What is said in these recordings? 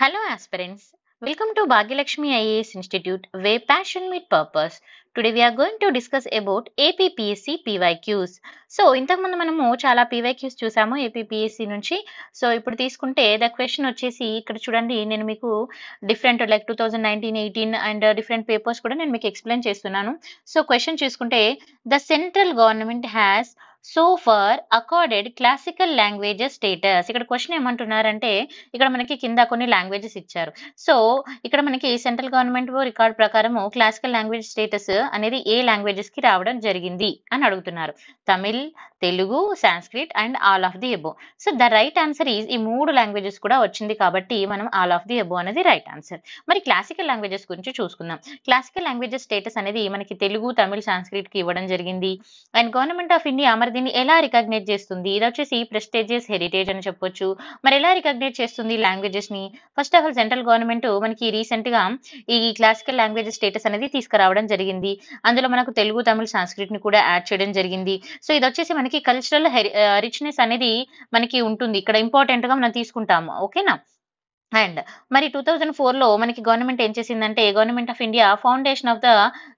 Hello, aspirants. Welcome to Bhagyalakshmi IAS Institute, where passion meet purpose. Today we are going to discuss about APPSC PYQs. So ఇంతకుముందు మనము చాలా PYQs చూసాము APPSC నుంచి. So ఇప్పుడు తీసుకుంటే the question వచ్చేసి ఇక్కడ చూడండి, నేను మీకు different like 2019, 18 and different papers కూడా నేను మీకు ఎక్స్ప్లెయిన్ చేస్తున్నాను. సో క్వశ్చన్ చూసుకుంటే the central government has so far accorded classical languages status. ఇక్కడ క్వశ్చన్ ఏమంటున్నారంటే ఇక్కడ మనకి కింద కొన్ని లాంగ్వేజెస్ ఇచ్చారు. సో ఇక్కడ మనకి సెంట్రల్ గవర్నమెంట్ రికార్డ్ ప్రకారము క్లాసికల్ లాంగ్వేజ్ స్టేటస్ అనేది ఏ లాంగ్వేజెస్ కి రావడం జరిగింది అని అడుగుతున్నారు. Tamil, Telugu, Sanskrit and all of the above. So the right answer is ఈ మూడు లాంగ్వేజెస్ కూడా వచ్చింది కాబట్టి మనం ఆల్ ఆఫ్ ది ఎబో అనేది రైట్ ఆన్సర్. మరి క్లాసికల్ లాంగ్వేజెస్ గురించి చూసుకుందాం. క్లాసికల్ లాంగ్వేజెస్ స్టేటస్ అనేది మనకి తెలుగు, తమిళ్, సాంస్క్రిట్ కి ఇవ్వడం జరిగింది. అండ్ గవర్నమెంట్ ఆఫ్ ఇండియా మరి దీన్ని ఎలా రికగ్నైజ్ చేస్తుంది? ఇది వచ్చేసి ప్రెస్టేజియస్ హెరిటేజ్ అని చెప్పొచ్చు. మరి ఎలా రికగ్నైజ్ చేస్తుంది లాంగ్వేజెస్ ని? First of all central government మనకి రీసెంట్ గా ఈ క్లాసికల్ లాంగ్వేజెస్ స్టేటస్ అనేది తీసుకురావడం జరిగింది. అందులో మనకు తెలుగు, తమిళ్, సాంస్క్రిట్ ని కూడా యాడ్ చేయడం జరిగింది. సో ఇది వచ్చేసి మనకి కల్చరల్ రిచ్నెస్ అనేది మనకి ఉంటుంది, ఇక్కడ ఇంపార్టెంట్ గా మనం తీసుకుంటాము. ఓకేనా? అండ్ మరి 2004లో మనకి గవర్నమెంట్ ఏం చేసిందంటే government of India foundation of the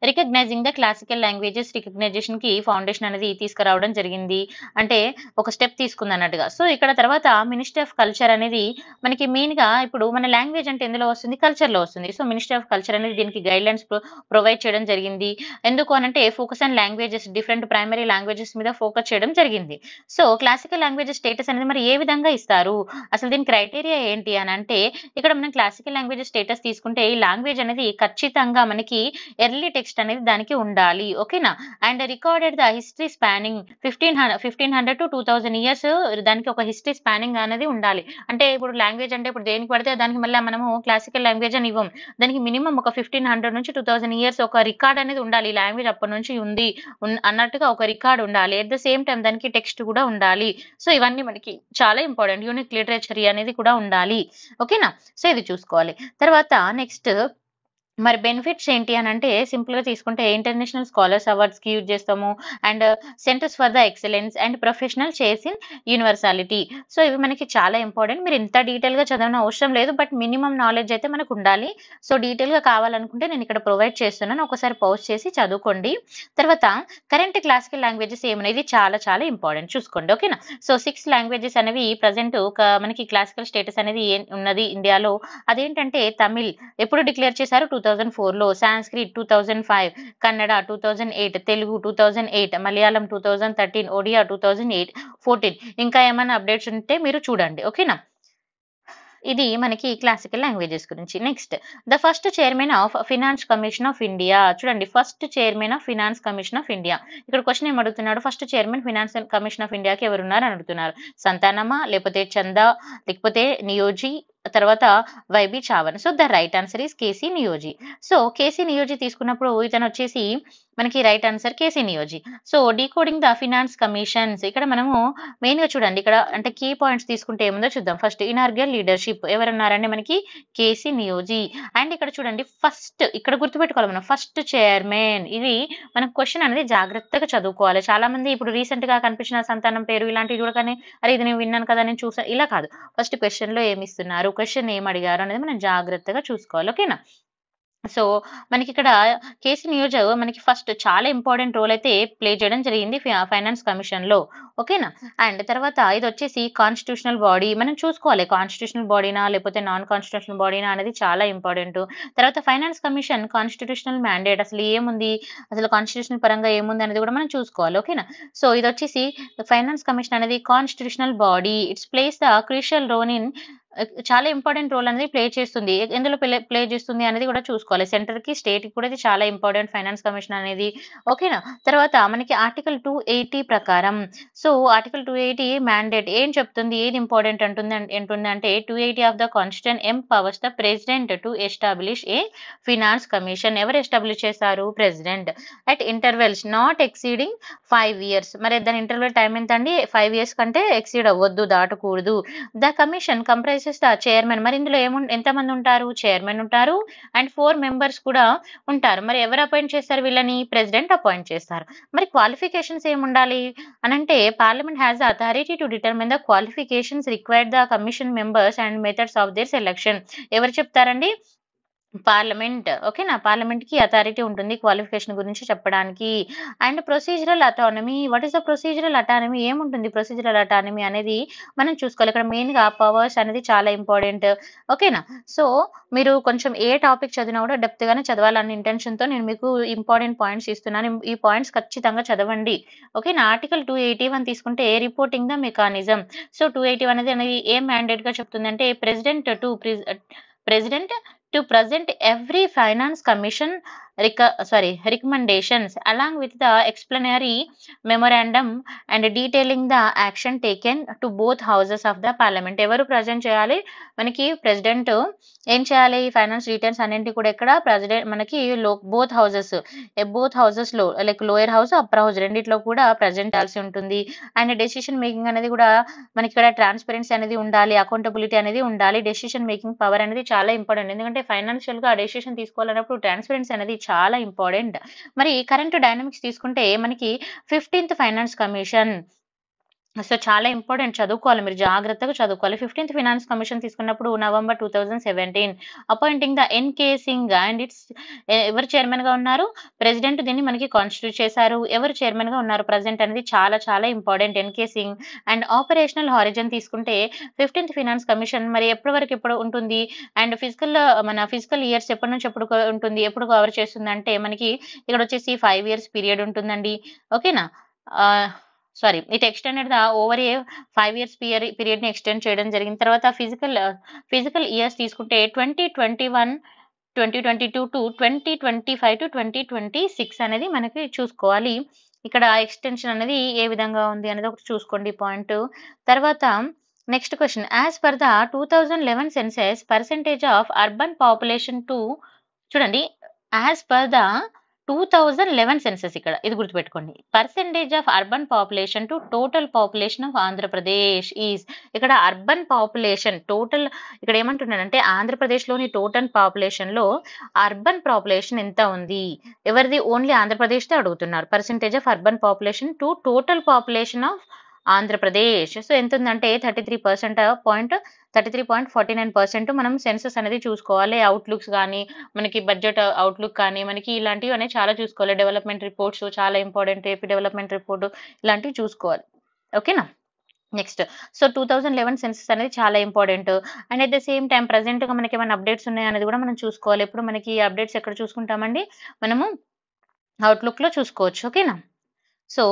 recognising the classical languages recognition కి ఫౌండేషన్ అనేది తీసుకురావడం జరిగింది. అంటే ఒక స్టెప్ తీసుకుంది అన్నట్టుగా. సో ఇక్కడ తర్వాత మినిస్ట్రీ ఆఫ్ కల్చర్ అనేది మనకి మెయిన్ గా ఇప్పుడు మన లాంగ్వేజ్ అంటే ఎందులో వస్తుంది? కల్చర్ లో వస్తుంది. సో మినిస్ట్రీ ఆఫ్ కల్చర్ అనేది దీనికి గైడ్ లైన్స్ ప్రొవైడ్ చేయడం జరిగింది. ఎందుకు అనంటే focus on languages, different primary languages మీద ఫోకస్ చేయడం జరిగింది. సో క్లాసికల్ లాంగ్వేజెస్ స్టేటస్ అనేది మరి ఏ విధంగా ఇస్తారు, అసలు దీని క్రైటీరియా ఏంటి అని అంటే ఇక్కడ మనం క్లాసికల్ లాంగ్వేజ్ స్టేటస్ తీసుకుంటే ఈ లాంగ్వేజ్ అనేది ఖచ్చితంగా మనకి ఎర్లీ టెక్స్ట్ అనేది దానికి ఉండాలి. ఓకేనా? And recorded the history spanning 1500 to 2000 years దానికి ఒక హిస్టరీ స్పానింగ్ అనేది ఉండాలి. అంటే ఇప్పుడు లాంగ్వేజ్ అంటే ఇప్పుడు దేనికి పడితే దానికి మళ్ళీ మనము క్లాసికల్ లాంగ్వేజ్ అని ఇవ్వం. దానికి మినిమం ఒక 1500 నుంచి 2000 ఇయర్స్ ఒక రికార్డ్ అనేది ఉండాలి. ఈ లాంగ్వేజ్ అప్పటి నుంచి ఉంది అన్నట్టుగా ఒక రికార్డ్ ఉండాలి. ఎట్ ద సేమ్ టైం దానికి టెక్స్ట్ కూడా ఉండాలి. సో ఇవన్నీ మనకి చాలా ఇంపార్టెంట్. యూనిక్ లిటరేచర్ అనేది కూడా ఉండాలి. ఓకేనా? సో ఇది చూసుకోవాలి. తర్వాత నెక్స్ట్ మరి బెనిఫిట్స్ ఏంటి అని అంటే సింపుల్ గా తీసుకుంటే ఇంటర్నేషనల్ స్కాలర్స్ అవార్డ్స్ కి యూజ్ చేస్తాము. And centres for the excellence and professional chairs in universality. So ఇవి మనకి చాలా ఇంపార్టెంట్. మీరు ఇంత డీటెయిల్ గా చదవడం అవసరం లేదు, బట్ మినిమం నాలెడ్జ్ అయితే మనకు ఉండాలి. సో డీటెయిల్ గా కావాలనుకుంటే నేను ఇక్కడ ప్రొవైడ్ చేస్తున్నాను, ఒకసారి పౌజ్ చేసి చదువుకోండి. తర్వాత కరెంట్ క్లాసికల్ లాంగ్వేజెస్ ఏమనేది చాలా చాలా ఇంపార్టెంట్ చూసుకోండి. ఓకేనా? సో 6 లాంగ్వేజెస్ అనేవి ప్రజెంట్ మనకి క్లాసికల్ స్టేటస్ అనేది ఉన్నది ఇండియాలో. అదేంటంటే తమిళ్ ఎప్పుడు డిక్లేర్ చేశారు? 2004లో. సాంస్క్రిట్ 2005, కన్నడ 2008, తెలుగు 2008, మలయాళం 2013, ఒడియా 2014. ఇంకా ఏమైనా అప్డేట్స్ ఉంటే మీరు చూడండి. ఓకేనా? ఇది మనకి క్లాసికల్ లాంగ్వేజెస్ గురించి. Next the first chairman of finance commission of India. చూడండి, first chairman of finance commission of India. ఇక్కడ క్వశ్చన్ ఏం అడుగుతున్నాడు? First chairman finance commission of ఇండియాకి ఎవరున్నారు అని అడుగుతున్నారు. సంతానమా, లేకపోతే చందా, లేకపోతే నియోజీ, తర్వాత YB Chavan. So the right answer is KC Neogy. So KC Neogy తీసుకున్నప్పుడు ఇతను వచ్చేసి మనకి right answer KC Neogy. So decoding the finance commissions, ఇక్కడ మనము మెయిన్ గా చూడండి, ఇక్కడ అంటే కీ పాయింట్స్ తీసుకుంటే ఏముందో చూద్దాం. ఫస్ట్ ఇనార్గల్ లీడర్షిప్ ఎవరున్నారంటే మనకి కేసీ నియోజీ. అండ్ ఇక్కడ చూడండి ఫస్ట్, ఇక్కడ గుర్తుపెట్టుకోవాలి మనం ఫస్ట్ చైర్మన్. ఇది మనం క్వశ్చన్ అనేది జాగ్రత్తగా చదువుకోవాలి. చాలా మంది ఇప్పుడు రీసెంట్ గా కనిపించిన సంతానం పేరు ఇలాంటివి చూడగానే అరే ఇది నేను విన్నాను కదా, నేను చూసాను, ఇలా కాదు. ఫస్ట్ క్వశ్చన్ లో ఏమి ఇస్తున్నారు, క్వశ్చన్ ఏం అడిగారు అనేది మనం జాగ్రత్తగా చూసుకోవాలి. ఓకేనా? సో మనకి ఇక్కడ కేసీ నియోజక్ మనకి ఫస్ట్ చాలా ఇంపార్టెంట్ రోల్ అయితే ప్లే చేయడం జరిగింది ఫైనాన్స్ కమిషన్ లో. ఓకేనా? అండ్ తర్వాత ఇది వచ్చేసి కాన్స్టిట్యూషనల్ బాడీ. మనం చూసుకోవాలి కాన్స్టిట్యూషనల్ బాడీనా లేకపోతే నాన్ కాన్స్టిట్యూషనల్ బాడీనా అనేది చాలా ఇంపార్టెంట్. తర్వాత ఫైనాన్స్ కమిషన్ కాన్స్టిట్యూషనల్ మ్యాండేట్ అసలు ఏముంది, అసలు కాన్స్టిట్యూషనల్ పరంగా ఏముంది అనేది కూడా మనం చూసుకోవాలి. ఓకేనా? సో ఇది వచ్చేసి ఫైనాన్స్ కమిషన్ అనేది constitutional body. It's plays the crucial role in, చాలా ఇంపార్టెంట్ రోల్ అనేది ప్లే చేస్తుంది. ఎందులో ప్లే చేస్తుంది అనేది కూడా చూసుకోవాలి. సెంటర్ కి, స్టేట్ కి కూడా ఇది చాలా ఇంపార్టెంట్ ఫైనాన్స్ కమిషన్ అనేది. ఓకేనా? తర్వాత మనకి ఆర్టికల్ 280 ప్రకారం, సో ఆర్టికల్ 280 మ్యాండేట్ ఏం చెప్తుంది, ఏది ఇంపార్టెంట్ అంటుంది అంటే 280 of the constitution empowers the president to establish A finance commission. ఎవరు ఎస్టాబ్లిష్ చేశారు? President. At intervals not exceeding 5 years. మరి దాని ఇంటర్వెల్ టైం ఎంత అండి? 5 years కంటే ఎక్సీడ్ అవ్వద్దు, దాటకూడదు. The commission comprise replaces the chairman. మరి ఇందులో ఎంతమంది ఉంటారు? చైర్మన్ ఉంటారు అండ్ 4 మెంబర్స్ కూడా ఉంటారు. మరి ఎవరు అపాయింట్ చేస్తారు వీళ్ళని? ప్రెసిడెంట్ అపాయింట్ చేస్తారు. మరి క్వాలిఫికేషన్స్ ఏముండాలి అనంటే parliament has the authority to determine the qualifications required the commission members and methods of their selection. ఎవరు చెప్తారండి? పార్లమెంట్. ఓకేనా? పార్లమెంట్‌కి అథారిటీ ఉంటుంది క్వాలిఫికేషన్ గురించి చెప్పడానికి. And procedural autonomy. What is the procedural autonomy? ఏముంటుంది ప్రొసీజరల్ అటానమీ అనేది మనం చూసుకోవాలి. ఇక్కడ మెయిన్‌గా పవర్స్ అనేది చాలా ఇంపార్టెంట్. ఓకేనా? సో, మీరు కొంచెం ఏ టాపిక్ చదివినా కూడా డెప్త్‌గానే చదవాలన్న ఇంటెన్షన్‌తో నేను మీకు ఇంపార్టెంట్ పాయింట్స్ ఇస్తున్నాను. ఈ పాయింట్స్ ఖచ్చితంగా చదవండి. ఓకేనా? ఆర్టికల్ 281 తీసుకుంటే రిపోర్టింగ్ ద మెకానిజం. సో, 281 అనేది ఏం మ్యాండేట్‌గా చెప్తుందంటే president to present every finance commission recommendations along with the explanatory memorandum and detailing the action taken to both houses of the parliament. ఎవరు ప్రజెంట్ చేయాలి? మనకి ప్రెసిడెంట్ ఏం చేయాలి? ఫైనాన్స్ డీటెయిల్స్ అన్నింటి కూడా ఇక్కడ ప్రెసిడెంట్ మనకి బోత్ హౌసెస్ లో like lower house upper house రెండిట్లో కూడా ప్రజెంట్ చేయాల్సి ఉంటుంది. అండ్ డెసిషన్ మేకింగ్ అనేది కూడా మనకి ఇక్కడ ట్రాన్స్పరెన్సీ అనేది ఉండాలి, అకౌంటబిలిటీ అనేది ఉండాలి. డెసిషన్ మేకింగ్ పవర్ అనేది చాలా ఇంపార్టెంట్. ఎందుకంటే ఫైనాన్షియల్ గా డెసిషన్ తీసుకోవాలన్నప్పుడు ట్రాన్స్పరెన్సీ అనేది చాలా ఇంపార్టెంట్. మరి కరెంట్ డైనమిక్స్ తీసుకుంటే మనకి 15th ఫైనాన్స్ కమిషన్. సో, చాలా ఇంపార్టెంట్. చదువుకోవాలి, మీరు జాగ్రత్తగా చదువుకోవాలి. 15th ఫైనాన్స్ కమిషన్ తీసుకున్నప్పుడు November 2017 appointing the NK Singh and ఎవరు చైర్మన్ గా ఉన్నారు? ప్రెసిడెంట్ దీన్ని మనకి కాన్స్టిట్యూట్ చేశారు. ఎవరు చైర్మన్ గా ఉన్నారు? ప్రెసిడెంట్ అనేది చాలా చాలా important, NK Singh. And operational horizon తీసుకుంటే 15th ఫైనాన్స్ కమిషన్ మరి ఎప్పుడు ఉంటుంది? అండ్ మన ఫిజికల్ ఇయర్స్ ఎప్పటి నుంచి ఎప్పుడు ఉంటుంది, ఎప్పుడు కవర్ చేస్తుంది అంటే మనకి ఇక్కడ వచ్చేసి 5 years పీరియడ్ ఉంటుందండి. ఓకేనా? Sorry, it extended the over a 5 years period ని ఎక్స్టెండ్ చేయడం జరిగిన తర్వాత ఫిజికల్ ఇయర్స్ తీసుకుంటే 2021 2022 టు 2025 టు 2026 అనేది మనకి చూసుకోవాలి. ఇక్కడ ఎక్స్టెన్షన్ అనేది ఏ విధంగా ఉంది అనేది ఒకటి చూసుకోండి పాయింట్. తర్వాత next question, as per the 2011 senses percentage of urban population to చూడండి, యాజ్ పర్ ద 2011 సెన్సెస్, ఇక్కడ ఇది గుర్తుపెట్టుకోండి. Percentage of urban population to total population of Andhra Pradesh is. ఇక్కడ అర్బన్ పాపులేషన్ టోటల్ ఇక్కడ ఏమంటున్నాడంటే ఆంధ్రప్రదేశ్లోని టోటల్ పాపులేషన్ లో అర్బన్ పాపులేషన్ ఎంత ఉంది? ఎవరిది? ఓన్లీ ఆంధ్రప్రదేశ్తో అడుగుతున్నారు. Percentage of urban population to total population of Andhra Pradesh. So, ఎంత ఉందంటే 33.49% మనం సెన్సస్ అనేది చూసుకోవాలి. అవుట్లుక్స్ కానీ మనకి బడ్జెట్ అవుట్లుక్ కానీ మనకి ఇలాంటివి అనేవి చాలా చూసుకోవాలి. డెవలప్మెంట్ రిపోర్ట్స్ చాలా ఇంపార్టెంట్. ఏపీ డెవలప్మెంట్ రిపోర్ట్ ఇలాంటివి చూసుకోవాలి. ఓకేనా? నెక్స్ట్, సో 2011 సెన్సస్ అనేది చాలా important. And at the same time present గా మనకి ఏమైనా అప్డేట్స్ ఉన్నాయా అనేది కూడా మనం చూసుకోవాలి. ఇప్పుడు మనకి అప్డేట్స్ ఎక్కడ చూసుకుంటామండి? మనము అవుట్లుక్ లో చూసుకోవచ్చు. ఓకేనా? సో,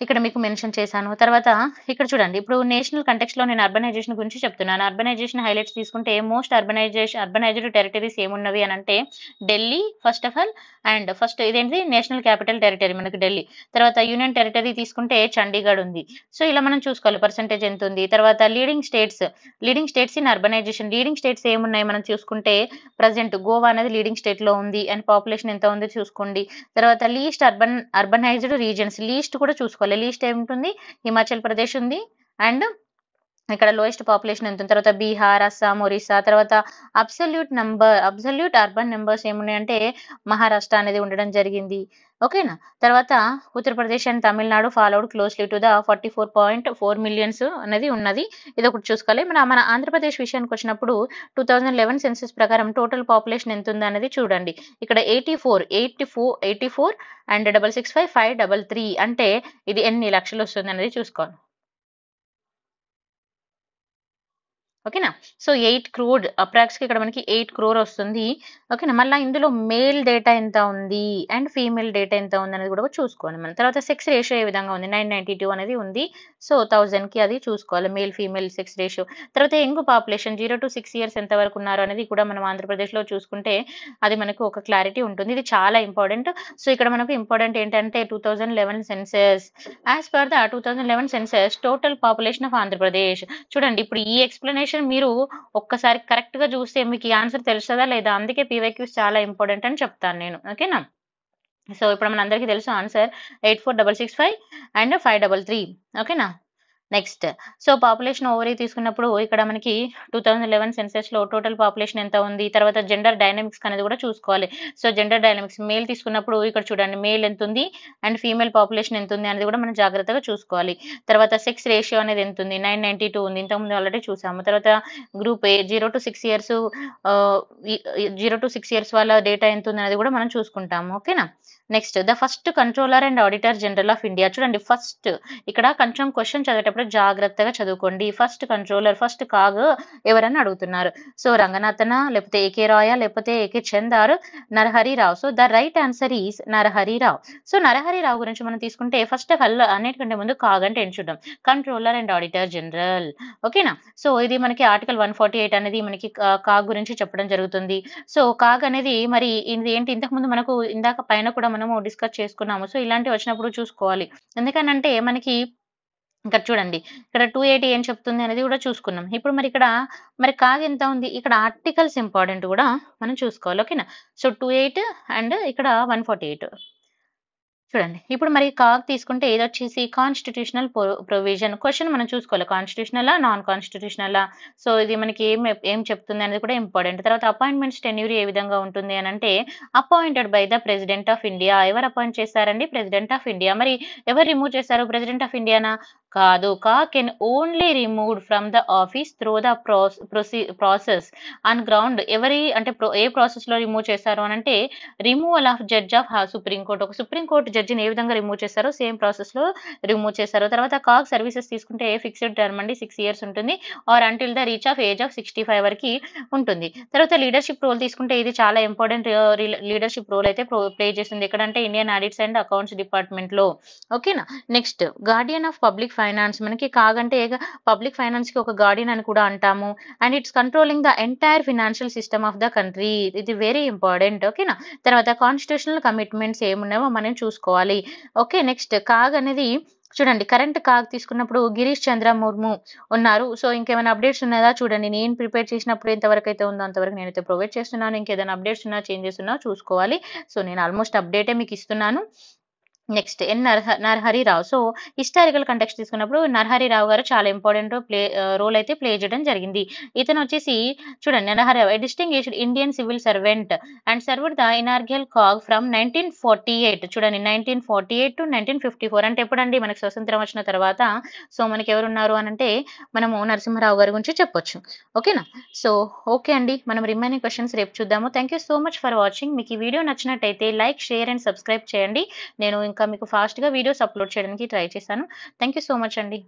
ఇక్కడ మీకు మెన్షన్ చేశాను. తర్వాత ఇక్కడ చూడండి, ఇప్పుడు నేషనల్ కంటెక్స్ట్ లో నేను అర్బనైజేషన్ గురించి చెప్తున్నాను. అర్బనైజేషన్ హైలైట్స్ తీసుకుంటే మోస్ట్ అర్బనైజ్డ్ టెరిటరీస్ ఏమున్నవి అని అంటే Delhi first of all. And first ఇదేంటి? నేషనల్ క్యాపిటల్ టెరిటరీ మనకి ఢిల్లీ. తర్వాత యూనియన్ టెరిటరీ తీసుకుంటే చండీగఢ్ ఉంది. సో, ఇలా మనం చూసుకోవాలి పర్సెంటేజ్ ఎంత ఉంది. తర్వాత leading states in urbanisation. Leading states ఏమున్నాయి మనం చూసుకుంటే ప్రజెంట్ గోవా అనేది లీడింగ్ స్టేట్ లో ఉంది. అండ్ పాపులేషన్ ఎంత ఉందో చూసుకోండి. తర్వాత లీస్ట్ అర్బనైజ్డ్ రీజన్స్, లీస్ట్ కూడా చూసుకోవాలి. లీస్ట్ ఏముంటుంది? హిమాచల్ ప్రదేశ్ ఉంది. అండ్ ఇక్కడ లోయెస్ట్ పాపులేషన్ ఎంత ఉంది? తర్వాత బీహార్, అస్సాం, ఒరిస్సా. తర్వాత అబ్సల్యూట్ అర్బన్ నెంబర్స్ ఏమున్నాయంటే మహారాష్ట్ర అనేది ఉండడం జరిగింది. ఓకేనా? తర్వాత Uttar Pradesh and Tamil Nadu followed closely to the 44.4 millions అనేది ఉన్నది. ఇది ఒకటి చూసుకోవాలి. మన ఆంధ్రప్రదేశ్ విషయానికి వచ్చినప్పుడు 2011 సెన్సస్ ప్రకారం టోటల్ పాపులేషన్ ఎంత ఉంది అనేది చూడండి. ఇక్కడ 84 అండ్ 665,533 అంటే ఇది ఎన్ని లక్షలు వస్తుంది అనేది చూసుకోవాలి. ఓకేనా? సో 8 crore అప్రాక్స్ కి ఇక్కడ మనకి 8 crore వస్తుంది. ఓకేనా? మళ్ళీ ఇందులో మేల్ డేటా ఎంత ఉంది అండ్ ఫీమేల్ డేటా ఎంత ఉంది అనేది కూడా చూసుకోవాలి మనం. తర్వాత సెక్స్ రేషియో ఏ విధంగా ఉంది? 992 అనేది ఉంది. సో 1000 కి అది చూసుకోవాలి, మేల్ ఫీమేల్ సెక్స్ రేషియో. తర్వాత యంగ్ పాపులేషన్ 0 to 6 years ఎంత వరకు ఉన్నారు అనేది కూడా మనం ఆంధ్రప్రదేశ్ లో చూసుకుంటే అది మనకు ఒక క్లారిటీ ఉంటుంది. ఇది చాలా ఇంపార్టెంట్. సో ఇక్కడ మనకు ఇంపార్టెంట్ ఏంటంటే 2011 senses. As per the 2011 senses total population of Andhra Pradesh. చూడండి, ఇప్పుడు ఈ ఎక్స్ప్లెనేషన్ మీరు ఒక్కసారి కరెక్ట్ గా చూస్తే మీకు ఈ ఆన్సర్ తెలుస్తుందా లేదా? అందుకే పీవైక్యూస్ చాలా ఇంపార్టెంట్ అని చెప్తాను నేను. ఓకేనా? సో ఇప్పుడు మన అందరికీ తెలుసు ఆన్సర్ 84,665 అండ్ 533. ఓకేనా? నెక్స్ట్ సో పాపులేషన్ ఓవరీ తీసుకున్నప్పుడు ఇక్కడ మనకి 2011 సెన్సెస్లో టోటల్ పాపులేషన్ ఎంత ఉంది, తర్వాత జెండర్ డైనమిక్స్ అనేది కూడా చూసుకోవాలి. సో జెండర్ డైనమిక్స్ మేల్ తీసుకున్నప్పుడు ఇక్కడ చూడండి మేల్ ఎంత ఉంది అండ్ ఫీమేల్ పాపులేషన్ ఎంత ఉంది అనేది కూడా మనం జాగ్రత్తగా చూసుకోవాలి. తర్వాత సెక్స్ రేషియో అనేది ఎంత ఉంది, 992 ఉంది, ఇంతకుముందు ఆల్రెడీ చూసాము. తర్వాత group A 0 to 6 years 0 to 6 years వాళ్ళ డేటా ఎంత ఉంది అనేది కూడా మనం చూసుకుంటాము. ఓకేనా. Next the first controller and auditor general of India. చూడండి ఫస్ట్ ఇక్కడ కొంచెం క్వశ్చన్ చదివేటప్పుడు జాగ్రత్తగా చదువుకోండి. ఫస్ట్ కంట్రోలర్ ఫస్ట్ కాగ్ ఎవరని అడుగుతున్నారు. సో రంగనాథన, లేకపోతే ఏకే రాయ, లేకపోతే AK Chand R Narahari Rao. So the right answer is Narahari Rao. So Narahari Rao గురించి మనం తీసుకుంటే ఫస్ట్ ఆఫ్ ఆల్ అన్నిటికంటే ముందు కాగ్ అంటే ఏంటి చూద్దాం. Controller and auditor general. ఓకేనా. సో ఇది మనకి ఆర్టికల్ 148 అనేది మనకి కాగ్ గురించి చెప్పడం జరుగుతుంది. సో కాగ్ అనేది మరి ఇది ఏంటి, ఇంతకుముందు మనకు ఇందాక పైన కూడా మనము డిస్కస్ చేసుకున్నాము. సో ఇలాంటివి వచ్చినప్పుడు చూసుకోవాలి. ఎందుకనంటే మనకి ఇక్కడ చూడండి ఇక్కడ 280 ఏం చెప్తుంది అనేది కూడా చూసుకున్నాం. ఇప్పుడు మరి ఇక్కడ మరి కాగ్ ఎంత ఉంది, ఇక్కడ ఆర్టికల్స్ ఇంపార్టెంట్ కూడా మనం చూసుకోవాలి. ఓకేనా. సో 28 అండ్ ఇక్కడ 148 చూడండి. ఇప్పుడు మరి కాగ్ తీసుకుంటే ఇది వచ్చేసి కాన్స్టిట్యూషనల్ ప్రొవిజన్. క్వశ్చన్ మనం చూసుకోవాలి కాన్స్టిట్యూషనలా నాన్ కాన్స్టిట్యూషనలా. సో ఇది మనకి ఏం చెప్తుంది అనేది కూడా ఇంపార్టెంట్. తర్వాత అపాయింట్మెంట్స్ టెన్యూర్ ఏ విధంగా ఉంటుంది అని అంటే appointed by the president of India. ఎవరు అపాయింట్ చేస్తారండి, ప్రెసిడెంట్ ఆఫ్ ఇండియా. మరి ఎవరు రిమూవ్ చేస్తారు, ప్రెసిడెంట్ ఆఫ్ ఇండియానా కాదు. CAG can only removed from the office through the process on ground. ఎవరి అంటే ఏ ప్రాసెస్ లో రిమూవ్ చేస్తారు అని అంటే removal of judge of supreme court. ఒక సుప్రీం కోర్ట్ జడ్జిని ఏ విధంగా రిమూవ్ చేస్తారో సేమ్ ప్రాసెస్ లో రిమూవ్ చేస్తారు. తర్వాత కాగ్ సర్వీసెస్ తీసుకుంటే ఫిక్స్డ్ టర్మ్ అండి 6 years ఉంటుంది or until the reach of age of 65 వరకు ఉంటుంది. తర్వాత లీడర్షిప్ రోల్ తీసుకుంటే ఇది చాలా ఇంపార్టెంట్ లీడర్షిప్ రోల్ అయితే ప్లే చేస్తుంది. ఎక్కడంటే Indian audits and accounts department లో. ఓకేనా. Next guardian of public finance. మనకి కాగ్ అంటే పబ్లిక్ ఫైనాన్స్ కి ఒక గార్డియన్ అని కూడా అంటాము. And it's controlling the entire financial system of the country. ఇది వెరీ ఇంపార్టెంట్. ఓకేనా. తర్వాత కాన్స్టిట్యూషనల్ కమిట్మెంట్స్ ఏమున్నాయో మనం చూసుకోవాలి. ఓకే. నెక్స్ట్ కాగ్ అనేది చూడండి కరెంట్ కాగ్ తీసుకున్నప్పుడు గిరీష్ చంద్ర ముర్ము ఉన్నారు. సో ఇంకేమైనా అప్డేట్స్ ఉన్నదా చూడండి. నేను ప్రిపేర్ చేసినప్పుడు ఎంతవరకు అయితే ఉందో అంతవరకు నేనైతే ప్రొవైడ్ చేస్తున్నాను. ఇంకేదైనా అప్డేట్స్ ఉన్నా చేంజెస్ ఉన్నా చూసుకోవాలి. సో నేను ఆల్మోస్ట్ అప్డేటే మీకు ఇస్తున్నాను. Next Narahari Rao. So historical context తీసుకున్నప్పుడు నరహరి రావు గారు చాలా ఇంపార్టెంట్ రోల్ అయితే ప్లే చేయడం జరిగింది. ఇతను వచ్చేసి చూడండి Narahari Rao distinguished Indian civil servant and served the inaugural CAG from 1948. చూడండి 1948 to 1954 అంటే ఎప్పుడండి మనకి స్వతంత్రం వచ్చిన తర్వాత. సో మనకి ఎవరున్నారు అని అంటే మనము నరసింహరావు గారి గురించి చెప్పొచ్చు. ఓకేనా. సో ఓకే అండి, మనం రిమైనింగ్ క్వశ్చన్స్ రేపు చూద్దాము. Thank you so much for watching. మీకు ఈ వీడియో నచ్చినట్టయితే లైక్, షేర్ అండ్ సబ్స్క్రైబ్ చేయండి. నేను ఇంకా మీకు ఫాస్ట్గా వీడియోస్ అప్లోడ్ చేయడానికి ట్రై చేశాను. థ్యాంక్ యూ సో మచ్ అండి.